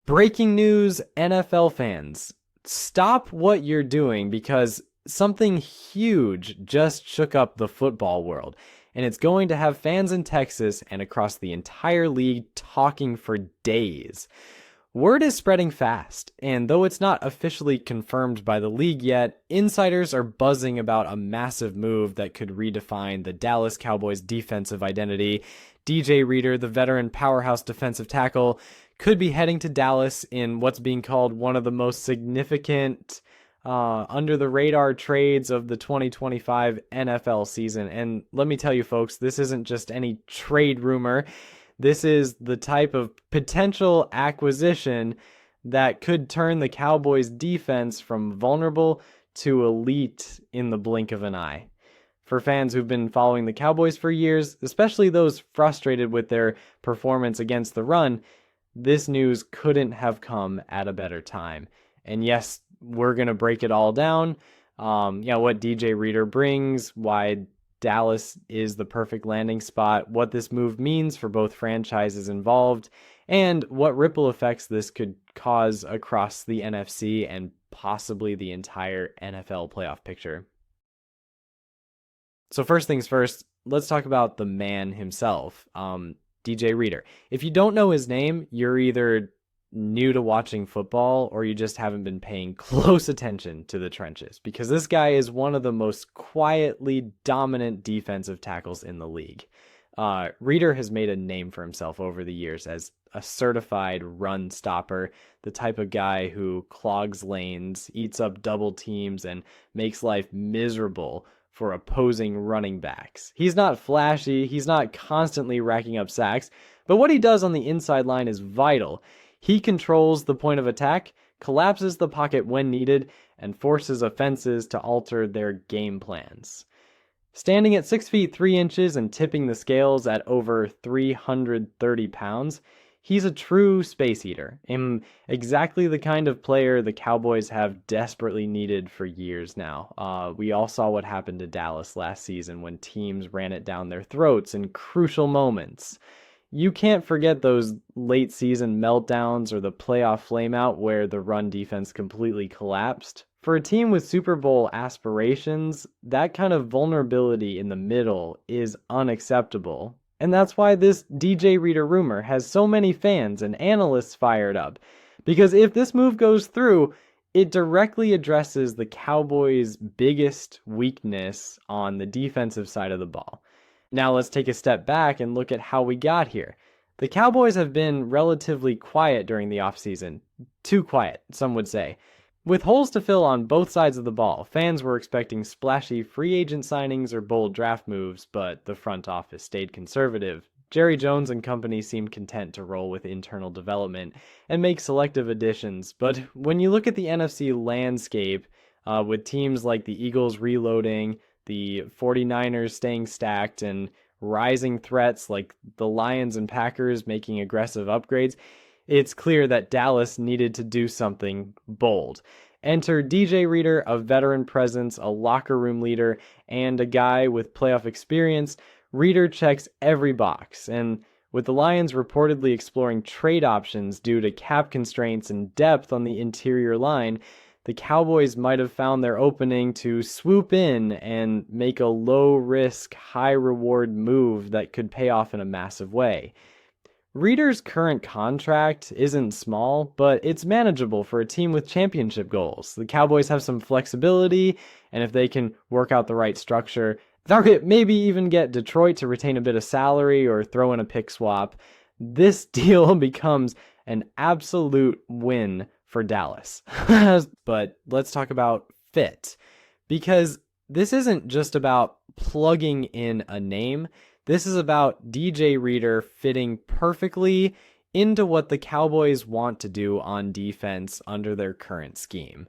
Breaking news, NFL fans. Stop what you're doing because something huge just shook up the football world. And it's going to have fans in Texas and across the entire league talking for days. Word is spreading fast, and though it's not officially confirmed by the league yet, insiders are buzzing about a massive move that could redefine the Dallas Cowboys' defensive identity. DJ Reader, the veteran powerhouse defensive tackle, could be heading to Dallas in what's being called one of the most significant under-the-radar trades of the 2025 NFL season. And let me tell you, folks, this isn't just any trade rumor. This is the type of potential acquisition that could turn the Cowboys' defense from vulnerable to elite in the blink of an eye. For fans who've been following the Cowboys for years, especially those frustrated with their performance against the run, this news couldn't have come at a better time. And yes, we're going to break it all down. What DJ Reader brings, why Dallas is the perfect landing spot, what this move means for both franchises involved, and what ripple effects this could cause across the NFC and possibly the entire NFL playoff picture. So first things first, let's talk about the man himself, DJ Reader. If you don't know his name, you're either new to watching football or you just haven't been paying close attention to the trenches, because this guy is one of the most quietly dominant defensive tackles in the league. Reader has made a name for himself over the years as a certified run stopper, the type of guy who clogs lanes, eats up double teams, and makes life miserable for opposing running backs. He's not flashy, he's not constantly racking up sacks, but what he does on the inside line is vital. He controls the point of attack, collapses the pocket when needed, and forces offenses to alter their game plans. Standing at 6 feet 3 inches and tipping the scales at over 330 pounds, he's a true space eater, and exactly the kind of player the Cowboys have desperately needed for years now. We all saw what happened to Dallas last season when teams ran it down their throats in crucial moments. You can't forget those late season meltdowns or the playoff flameout where the run defense completely collapsed. For a team with Super Bowl aspirations, that kind of vulnerability in the middle is unacceptable. And that's why this DJ Reader rumor has so many fans and analysts fired up. Because if this move goes through, it directly addresses the Cowboys' biggest weakness on the defensive side of the ball. Now let's take a step back and look at how we got here. The Cowboys have been relatively quiet during the offseason. Too quiet, some would say. With holes to fill on both sides of the ball, fans were expecting splashy free agent signings or bold draft moves, but the front office stayed conservative. Jerry Jones and company seemed content to roll with internal development and make selective additions. But when you look at the NFC landscape, with teams like the Eagles reloading, the 49ers staying stacked, and rising threats like the Lions and Packers making aggressive upgrades, it's clear that Dallas needed to do something bold. Enter DJ Reader, a veteran presence, a locker room leader, and a guy with playoff experience. Reader checks every box, and with the Lions reportedly exploring trade options due to cap constraints and depth on the interior line, the Cowboys might have found their opening to swoop in and make a low-risk, high-reward move that could pay off in a massive way. Reader's current contract isn't small, but it's manageable for a team with championship goals. The Cowboys have some flexibility, and if they can work out the right structure, maybe even get Detroit to retain a bit of salary or throw in a pick swap, this deal becomes an absolute win for Dallas. But let's talk about fit, because this isn't just about plugging in a name. This is about DJ Reader fitting perfectly into what the Cowboys want to do on defense under their current scheme.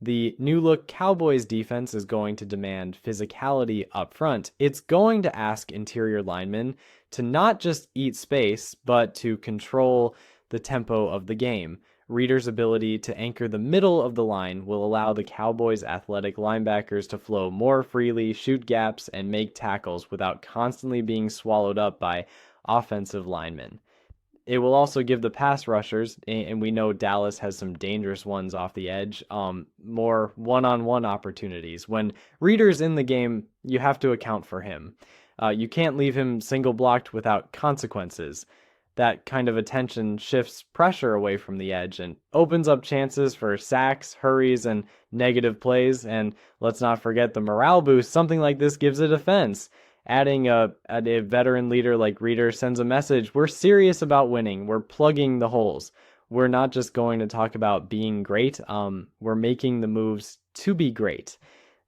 The new look Cowboys defense is going to demand physicality up front. It's going to ask interior linemen to not just eat space, but to control the tempo of the game. Reader's ability to anchor the middle of the line will allow the Cowboys' athletic linebackers to flow more freely, shoot gaps, and make tackles without constantly being swallowed up by offensive linemen. It will also give the pass rushers, and we know Dallas has some dangerous ones off the edge, more one-on-one opportunities. When Reader's in the game, you have to account for him. You can't leave him single blocked without consequences. That kind of attention shifts pressure away from the edge and opens up chances for sacks, hurries, and negative plays. And let's not forget the morale boost something like this gives a defense. Adding a veteran leader like Reader sends a message. We're serious about winning. We're plugging the holes. We're not just going to talk about being great. We're making the moves to be great.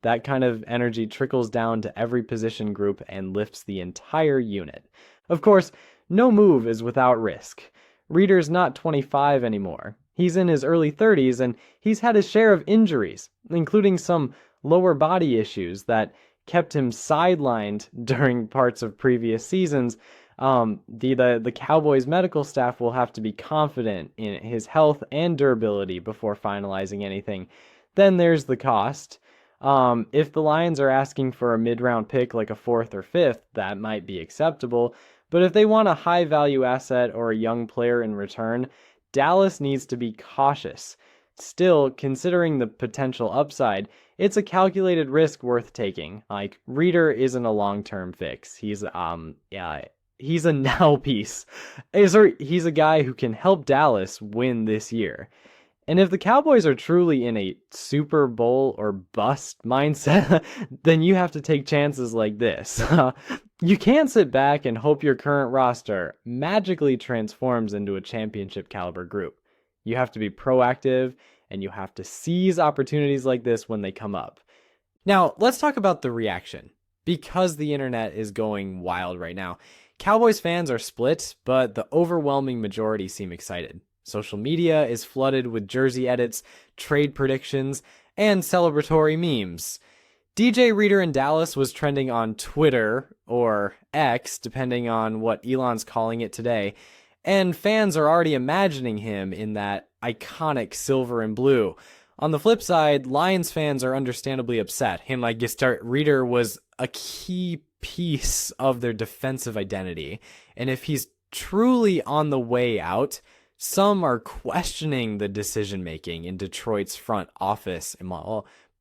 That kind of energy trickles down to every position group and lifts the entire unit. Of course, no move is without risk. Reader's not 25 anymore. He's in his early 30s and he's had his share of injuries, including some lower body issues that kept him sidelined during parts of previous seasons. The Cowboys medical staff will have to be confident in his health and durability before finalizing anything. Then there's the cost. If the Lions are asking for a mid-round pick like a 4th or 5th, that might be acceptable. But if they want a high-value asset or a young player in return, Dallas needs to be cautious. Still, considering the potential upside, it's a calculated risk worth taking. Like, Reader isn't a long-term fix. He's a now piece. He's a guy who can help Dallas win this year. And if the Cowboys are truly in a Super Bowl or bust mindset, then you have to take chances like this. You can't sit back and hope your current roster magically transforms into a championship caliber group. You have to be proactive, and you have to seize opportunities like this when they come up. Now, let's talk about the reaction. Because the internet is going wild right now, Cowboys fans are split, but the overwhelming majority seem excited. Social media is flooded with jersey edits, trade predictions, and celebratory memes. DJ Reader in Dallas was trending on Twitter, or X, depending on what Elon's calling it today, and fans are already imagining him in that iconic silver and blue. On the flip side, Lions fans are understandably upset. Reader was a key piece of their defensive identity, and if he's truly on the way out, some are questioning the decision-making in Detroit's front office,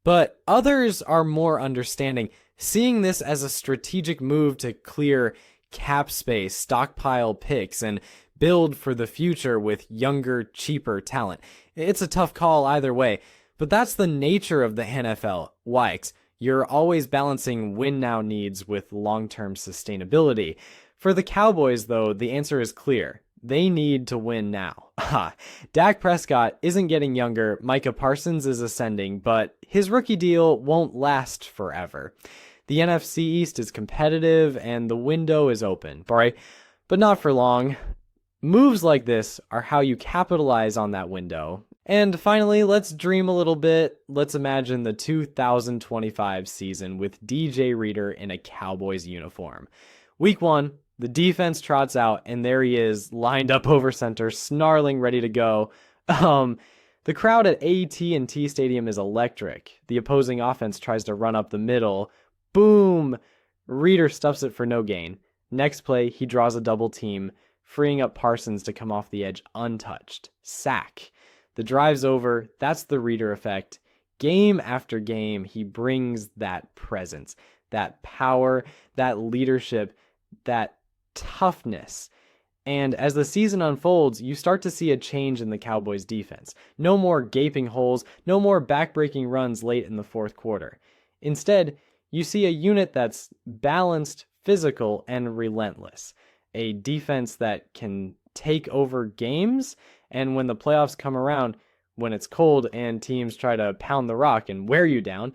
but others are more understanding, seeing this as a strategic move to clear cap space, stockpile picks, and build for the future with younger, cheaper talent. It's a tough call either way, but that's the nature of the NFL. Wykes, you're always balancing win-now needs with long-term sustainability. For the Cowboys, though, the answer is clear. They need to win now. Dak Prescott isn't getting younger, Micah Parsons is ascending, but his rookie deal won't last forever. The NFC East is competitive and the window is open, right? But not for long. Moves like this are how you capitalize on that window. And finally, let's dream a little bit. Let's imagine the 2025 season with DJ Reader in a Cowboys uniform. Week 1, the defense trots out, and there he is, lined up over center, snarling, ready to go. The crowd at AT&T Stadium is electric. The opposing offense tries to run up the middle. Boom! Reader stuffs it for no gain. Next play, he draws a double team, freeing up Parsons to come off the edge untouched. Sack. The drive's over. That's the Reader effect. Game after game, he brings that presence, that power, that leadership, that toughness. And as the season unfolds, you start to see a change in the Cowboys defense. No more gaping holes, no more backbreaking runs late in the fourth quarter. Instead, you see a unit that's balanced, physical, and relentless. A defense that can take over games, and when the playoffs come around, when it's cold and teams try to pound the rock and wear you down,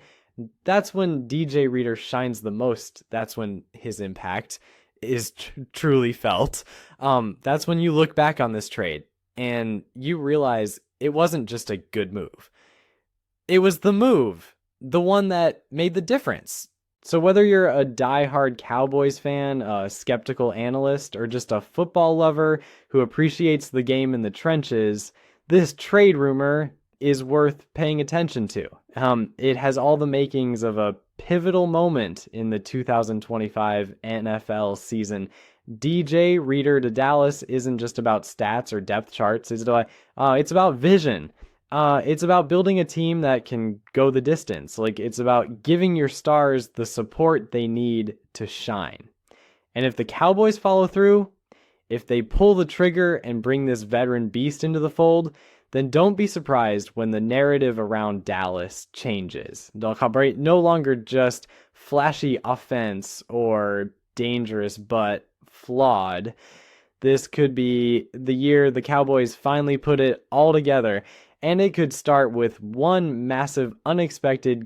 that's when DJ Reader shines the most. That's when his impact is truly felt. That's when you look back on this trade and you realize it wasn't just a good move. It was the move, the one that made the difference. So whether you're a diehard Cowboys fan, a skeptical analyst, or just a football lover who appreciates the game in the trenches, this trade rumor is worth paying attention to. It has all the makings of a pivotal moment in the 2025 NFL season, DJ Reader to Dallas isn't just about stats or depth charts. It's about vision. It's about building a team that can go the distance. Like, it's about giving your stars the support they need to shine. And if the Cowboys follow through, if they pull the trigger and bring this veteran beast into the fold, then don't be surprised when the narrative around Dallas changes. They'll operate no longer just flashy offense or dangerous but flawed. This could be the year the Cowboys finally put it all together, and it could start with one massive, unexpected